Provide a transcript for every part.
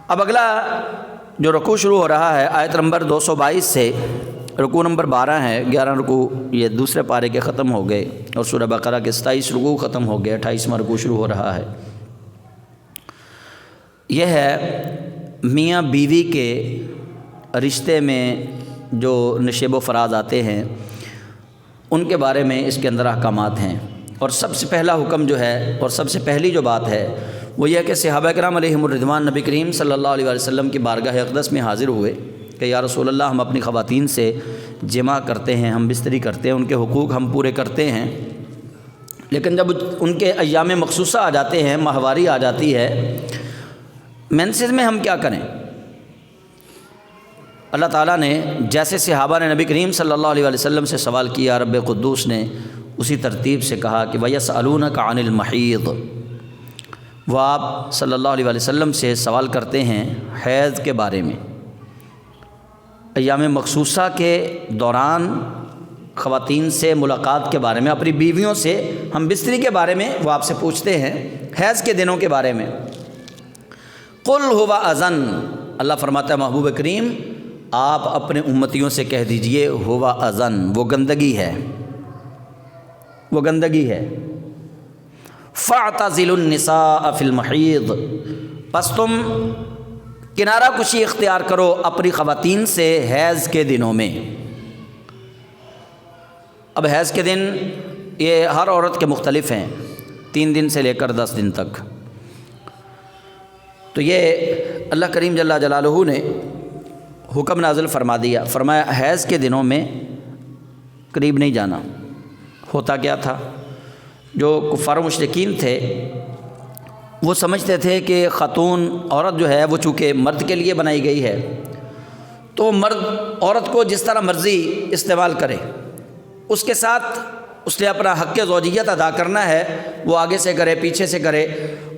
اب اگلا جو رکوع شروع ہو رہا ہے آیت نمبر 222 سے رکوع نمبر 12 ہے، 11 رکوع یہ دوسرے پارے کے ختم ہو گئے اور سورہ بقرہ کے 27 رکوع ختم ہو گئے، 28واں رکوع شروع ہو رہا ہے۔ یہ ہے میاں بیوی کے رشتے میں جو نشیب و فراز آتے ہیں ان کے بارے میں اس کے اندر احکامات ہیں۔ اور سب سے پہلا حکم جو ہے اور سب سے پہلی جو بات ہے وہ یہ ہے کہ صحابہ کرام علیہم الرضوان نبی کریم صلی اللہ علیہ وسلم کی بارگاہ اقدس میں حاضر ہوئے کہ یا رسول اللہ، ہم اپنی خواتین سے جمع کرتے ہیں، ہم بستری کرتے ہیں، ان کے حقوق ہم پورے کرتے ہیں، لیکن جب ان کے ایام مخصوصہ آ جاتے ہیں، ماہواری آ جاتی ہے، مینسز میں ہم کیا کریں؟ اللہ تعالیٰ نے جیسے صحابہ نے نبی کریم صلی اللہ علیہ وسلم سے سوال کیا، رب قدوس نے اسی ترتیب سے کہا کہ وَيَسْأَلُونَكَ عَنِ الْمَحِيضِ، وہ آپ صلی اللہ علیہ وسلم سے سوال کرتے ہیں حیض کے بارے میں۔ ایام مخصوصہ کے دوران خواتین سے ملاقات کے بارے میں، اپنی بیویوں سے ہم بستری کے بارے میں وہ آپ سے پوچھتے ہیں، حیض کے دنوں کے بارے میں۔ قُلْ هُوَ أَذًا، اللہ فرماتا ہے محبوب کریم آپ اپنے امتیوں سے کہہ دیجئے ہوا اذن، وہ گندگی ہے، وہ گندگی ہے۔ فَاعْتَزِلُوا النِّسَاءَ فِي الْمَحِيضِ، پس تم کنارہ کشی اختیار کرو اپنی خواتین سے حیض کے دنوں میں۔ اب حیض کے دن یہ ہر عورت کے مختلف ہیں، 3 دن سے لے کر 10 دن تک۔ تو یہ اللہ کریم جل جلالہ نے حکم نازل فرما دیا، فرمایا حیض کے دنوں میں قریب نہیں جانا۔ ہوتا کیا تھا، جو کفار و مشرکین تھے وہ سمجھتے تھے کہ خاتون عورت جو ہے وہ چونکہ مرد کے لیے بنائی گئی ہے تو مرد عورت کو جس طرح مرضی استعمال کرے، اس کے ساتھ اس نے اپنا حق زوجیت ادا کرنا ہے، وہ آگے سے کرے پیچھے سے کرے،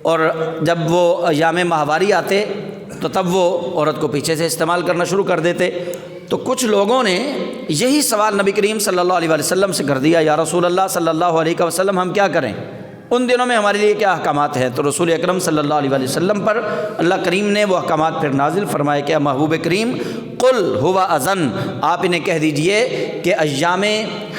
اور جب وہ ایام ماہواری آتے تو تب وہ عورت کو پیچھے سے استعمال کرنا شروع کر دیتے۔ تو کچھ لوگوں نے یہی سوال نبی کریم صلی اللہ علیہ وسلم سے کر دیا، یا رسول اللہ صلی اللہ علیہ وسلم ہم کیا کریں، ان دنوں میں ہمارے لیے کیا احکامات ہیں؟ تو رسول اکرم صلی اللہ علیہ وسلم پر اللہ کریم نے وہ احکامات پھر نازل فرمائے کہ محبوب کریم قل هو اذن، آپ انہیں کہہ دیجئے کہ ایام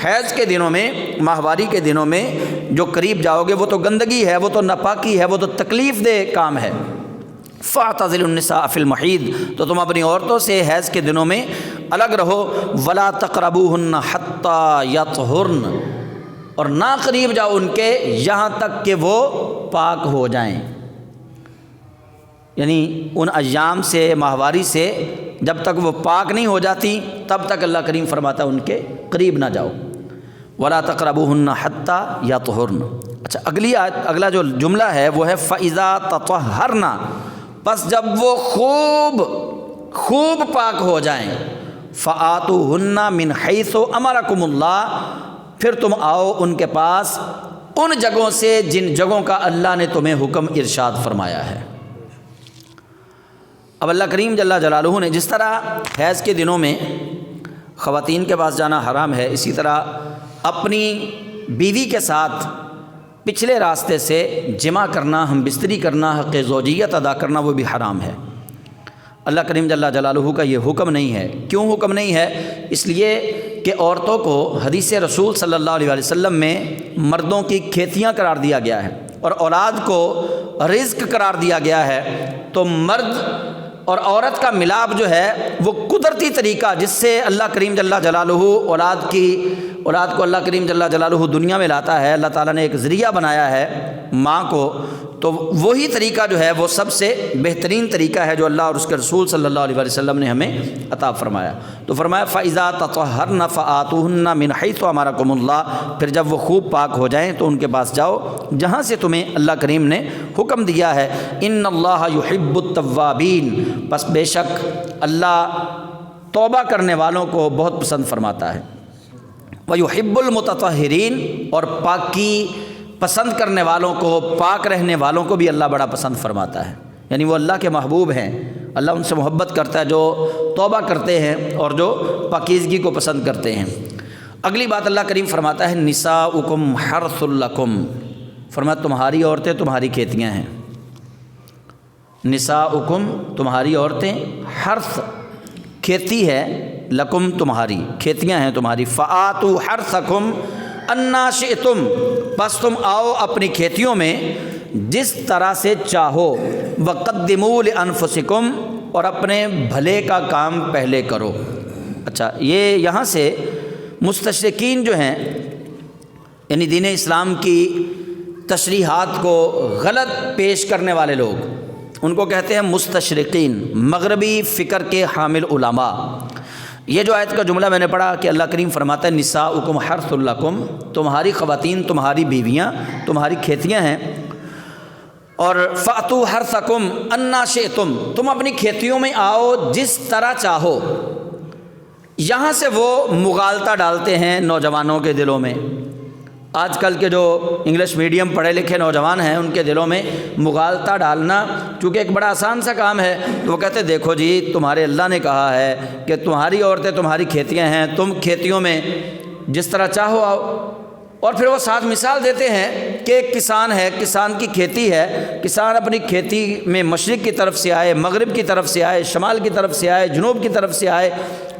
حیض کے دنوں میں، ماہواری کے دنوں میں جو قریب جاؤ گے وہ تو گندگی ہے، وہ تو ناپاکی ہے، وہ تو تکلیف دہ کام ہے۔ فَاعْتَزِلُوا النِّسَاءَ فِي الْمَحِيضِ، تو تم اپنی عورتوں سے حیض کے دنوں میں الگ رہو۔ وَلَا تَقْرَبُوهُنَّ حَتَّى يَطْهُرْنَ، اور نہ قریب جاؤ ان کے یہاں تک کہ وہ پاک ہو جائیں، یعنی ان ایام سے، ماہواری سے جب تک وہ پاک نہیں ہو جاتی تب تک اللہ کریم فرماتا ہے ان کے قریب نہ جاؤ۔ وَلَا تَقْرَبُوهُنَّ حَتَّى يَطْهُرْنَ۔ اچھا، اگلی آیت، اگلا جو جملہ ہے وہ ہے فَإِذَا تَطَهَّرْنَ، پس جب وہ خوب پاک ہو جائیں، فَآتُوهُنَّ مِنْ حَيْثُ أَمَرَكُمُ اللَّهُ، پھر تم آؤ ان کے پاس ان جگہوں سے جن جگہوں کا اللہ نے تمہیں حکم ارشاد فرمایا ہے۔ اب اللہ کریم جل جلالہ نے جس طرح حیض کے دنوں میں خواتین کے پاس جانا حرام ہے، اسی طرح اپنی بیوی کے ساتھ پچھلے راستے سے جمع کرنا، ہم بستری کرنا، حق زوجیت ادا کرنا وہ بھی حرام ہے۔ اللہ کریم جل جلالہ کا یہ حکم نہیں ہے۔ کیوں حکم نہیں ہے؟ اس لیے کہ عورتوں کو حدیث رسول صلی اللہ علیہ وسلم میں مردوں کی کھیتیاں قرار دیا گیا ہے اور اولاد کو رزق قرار دیا گیا ہے۔ تو مرد اور عورت کا ملاپ جو ہے وہ قدرتی طریقہ، جس سے اللہ کریم جل جلالہ اولاد کو اللہ کریم جل جلالہ دنیا میں لاتا ہے، اللہ تعالیٰ نے ایک ذریعہ بنایا ہے ماں کو، تو وہی طریقہ جو ہے وہ سب سے بہترین طریقہ ہے جو اللہ اور اس کے رسول صلی اللہ علیہ وسلم نے ہمیں عطا فرمایا۔ تو فرمایا فَإِذَا تَطَهَّرْنَ فَآتُوهُنَّ مِنْ حَيْثُ أَمَرَكُمُ اللَّهُ، پھر جب وہ خوب پاک ہو جائیں تو ان کے پاس جاؤ جہاں سے تمہیں اللہ کریم نے حکم دیا ہے۔ إِنَّ اللَّهَ يُحِبُّ التَّوَّابِينَ، پس بے شک اللہ توبہ کرنے والوں کو بہت پسند فرماتا ہے۔ وَيُحِبُّ الْمُتَطَهِّرِينَ، اور پاکی پسند کرنے والوں کو، پاک رہنے والوں کو بھی اللہ بڑا پسند فرماتا ہے، یعنی وہ اللہ کے محبوب ہیں، اللہ ان سے محبت کرتا ہے جو توبہ کرتے ہیں اور جو پاکیزگی کو پسند کرتے ہیں۔ اگلی بات اللہ کریم فرماتا ہے نساؤکم حرث لکم، فرمایا تمہاری عورتیں تمہاری کھیتیاں ہیں۔ نساؤکم تمہاری عورتیں، حرث کھیتی ہے، لکم تمہاری کھیتیاں ہیں تمہاری، فآتوا حرثکم انا شئتم بس تم آؤ اپنی کھیتیوں میں جس طرح سے چاہو، وقدموا لانفسکم اور اپنے بھلے کا کام پہلے کرو۔ اچھا، یہ یہاں سے مستشرقین جو ہیں، یعنی دین اسلام کی تشریحات کو غلط پیش کرنے والے لوگ، ان کو کہتے ہیں مستشرقین، مغربی فکر کے حامل علماء۔ یہ جو آیت کا جملہ میں نے پڑھا کہ اللہ کریم فرماتا ہے نساؤکم حرث لکم، تمہاری خواتین تمہاری بیویاں تمہاری کھیتیاں ہیں، اور فأتوا حرثکم انا شئتم تم اپنی کھیتیوں میں آؤ جس طرح چاہو۔ یہاں سے وہ مغالطہ ڈالتے ہیں نوجوانوں کے دلوں میں۔ آج کل کے جو انگلش میڈیم پڑھے لکھے نوجوان ہیں ان کے دلوں میں مغالطہ ڈالنا چونکہ ایک بڑا آسان سا کام ہے، تو وہ کہتے ہیں دیکھو جی تمہارے اللہ نے کہا ہے کہ تمہاری عورتیں تمہاری کھیتیاں ہیں، تم کھیتیوں میں جس طرح چاہو آؤ۔ اور پھر وہ ساتھ مثال دیتے ہیں کہ ایک کسان ہے، کسان کی کھیتی ہے، کسان اپنی کھیتی میں مشرق کی طرف سے آئے، مغرب کی طرف سے آئے، شمال کی طرف سے آئے، جنوب کی طرف سے آئے،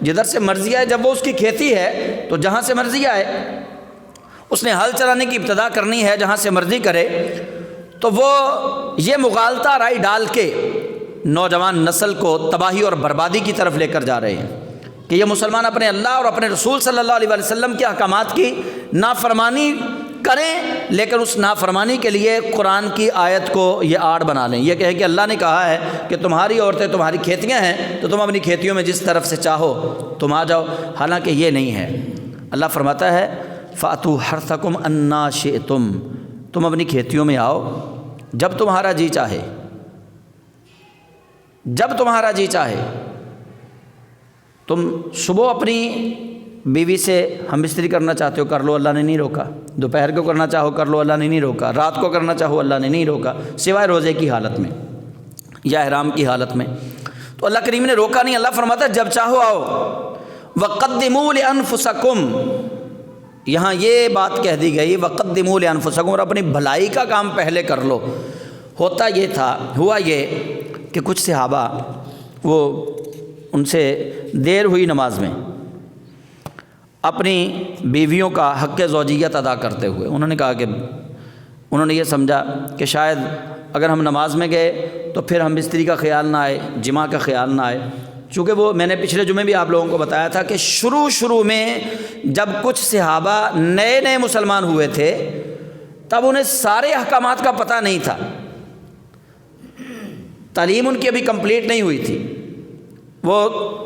جدھر سے مرضی آئے، جب وہ اس کی کھیتی ہے تو جہاں سے مرضی آئے، اس نے ہل چلانے کی ابتدا کرنی ہے جہاں سے مرضی کرے، تو وہ یہ مغالطہ رائے ڈال کے نوجوان نسل کو تباہی اور بربادی کی طرف لے کر جا رہے ہیں کہ یہ مسلمان اپنے اللہ اور اپنے رسول صلی اللہ علیہ وسلم کے احکامات کی نافرمانی کریں، لیکن اس نافرمانی کے لیے قرآن کی آیت کو یہ آڑ بنا لیں، یہ کہے کہ اللہ نے کہا ہے کہ تمہاری عورتیں تمہاری کھیتیاں ہیں تو تم اپنی کھیتیوں میں جس طرف سے چاہو تم آ جاؤ، حالانکہ یہ نہیں ہے۔ اللہ فرماتا ہے فأتوا حرثکم انا شئتم تم اپنی کھیتیوں میں آؤ جب تمہارا جی چاہے، جب تمہارا جی چاہے۔ تم صبح اپنی بیوی سے ہم بستری کرنا چاہتے ہو کر لو، اللہ نے نہیں روکا، دوپہر کو کرنا چاہو کر لو، اللہ نے نہیں روکا، رات کو کرنا چاہو اللہ نے نہیں روکا، سوائے روزے کی حالت میں یا احرام کی حالت میں، تو اللہ کریم نے روکا نہیں۔ اللہ فرماتا ہے جب چاہو آؤ۔ وقدموا لانفسکم، یہاں یہ بات کہہ دی گئی وقدموا لانفسکم، اور اپنی بھلائی کا کام پہلے کر لو۔ ہوتا یہ تھا، ہوا یہ کہ کچھ صحابہ وہ ان سے دیر ہوئی نماز میں، اپنی بیویوں کا حق زوجیت ادا کرتے ہوئے انہوں نے کہا کہ انہوں نے یہ سمجھا کہ شاید اگر ہم نماز میں گئے تو پھر ہم بستری کا خیال نہ آئے، جماع کا خیال نہ آئے، چونکہ وہ میں نے پچھلے جمعے بھی آپ لوگوں کو بتایا تھا کہ شروع میں جب کچھ صحابہ نئے مسلمان ہوئے تھے تب انہیں سارے احکامات کا پتہ نہیں تھا، تعلیم ان کی ابھی کمپلیٹ نہیں ہوئی تھی، وہ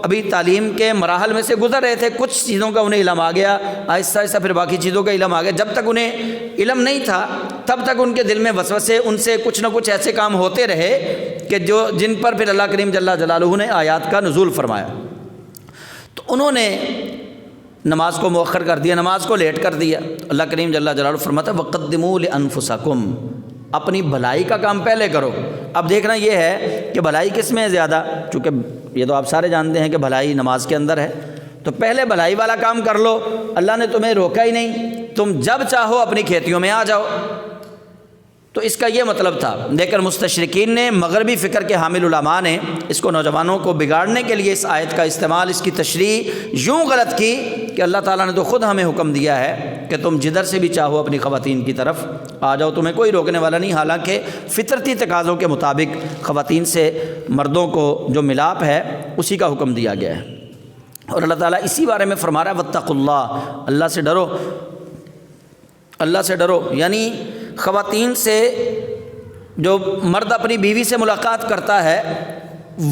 ابھی تعلیم کے مراحل میں سے گزر رہے تھے، کچھ چیزوں کا انہیں علم آ گیا، آہستہ آہستہ پھر باقی چیزوں کا علم آ گیا۔ جب تک انہیں علم نہیں تھا تب تک ان کے دل میں وسوسے، ان سے کچھ نہ کچھ ایسے کام ہوتے رہے کہ جن پر پھر اللہ کریم جل جلالہ نے آیات کا نزول فرمایا۔ تو انہوں نے نماز کو مؤخر کر دیا، نماز کو لیٹ کر دیا۔ اللہ کریم جل جلالہ فرماتا ہے وقدموا لانفسکم، اپنی بھلائی کا کام پہلے کرو۔ اب دیکھنا یہ ہے کہ بھلائی کس میں ہے زیادہ، چونکہ یہ تو آپ سارے جانتے ہیں کہ بھلائی نماز کے اندر ہے، تو پہلے بھلائی والا کام کر لو۔ اللہ نے تمہیں روکا ہی نہیں، تم جب چاہو اپنی کھیتیوں میں آ جاؤ، تو اس کا یہ مطلب تھا۔ لیکن مستشرقین نے، مغربی فکر کے حامل علماء نے اس کو نوجوانوں کو بگاڑنے کے لیے اس آیت کا استعمال، اس کی تشریح یوں غلط کی کہ اللہ تعالیٰ نے تو خود ہمیں حکم دیا ہے کہ تم جدھر سے بھی چاہو اپنی خواتین کی طرف آ جاؤ، تمہیں کوئی روکنے والا نہیں، حالانکہ فطرتی تقاضوں کے مطابق خواتین سے مردوں کو جو ملاپ ہے اسی کا حکم دیا گیا ہے۔ اور اللہ تعالیٰ اسی بارے میں فرما رہا ہے واتقوا اللہ، اللہ سے ڈرو، اللہ سے ڈرو، یعنی خواتین سے جو مرد اپنی بیوی سے ملاقات کرتا ہے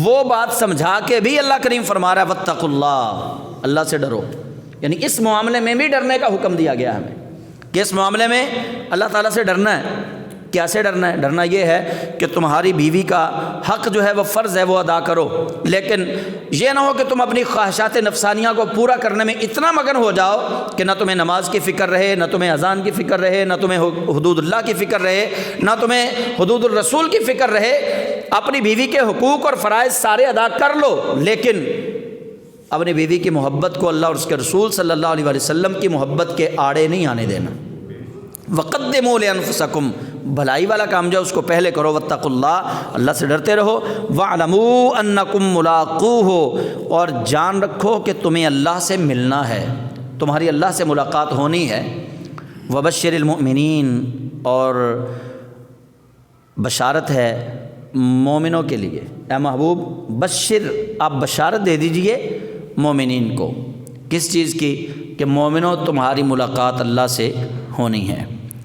وہ بات سمجھا کے بھی اللہ کریم فرما رہا ہے واتقوا اللہ، اللہ سے ڈرو، یعنی اس معاملے میں بھی ڈرنے کا حکم دیا گیا ہمیں کہ اس معاملے میں اللہ تعالیٰ سے ڈرنا ہے۔ کیسے ڈرنا ہے؟ ڈرنا یہ ہے کہ تمہاری بیوی کا حق جو ہے وہ فرض ہے وہ ادا کرو، لیکن یہ نہ ہو کہ تم اپنی خواہشات نفسانیہ کو پورا کرنے میں اتنا مگن ہو جاؤ کہ نہ تمہیں نماز کی فکر رہے، نہ تمہیں اذان کی فکر رہے، نہ تمہیں حدود اللہ کی فکر رہے، نہ تمہیں حدود الرسول کی فکر رہے۔ اپنی بیوی کے حقوق اور فرائض سارے ادا کر لو، لیکن اپنی بیوی کی محبت کو اللہ اور اس کے رسول صلی اللہ علیہ وسلم کی محبت کے آڑے نہیں آنے دینا۔ وقدموا لانفسکم، بھلائی والا کام جو ہے اس کو پہلے کرو، واتقوا اللہ، اللہ سے ڈرتے رہو، واعلموا انکم ملاقوہ، اور جان رکھو کہ تمہیں اللہ سے ملنا ہے، تمہاری اللہ سے ملاقات ہونی ہے، وبشر المؤمنین، اور بشارت ہے مومنوں کے لیے، اے محبوب بشر، آپ بشارت دے دیجئے مومنین کو، کس چیز کی؟ کہ مومنوں تمہاری ملاقات اللہ سے ہونی ہے۔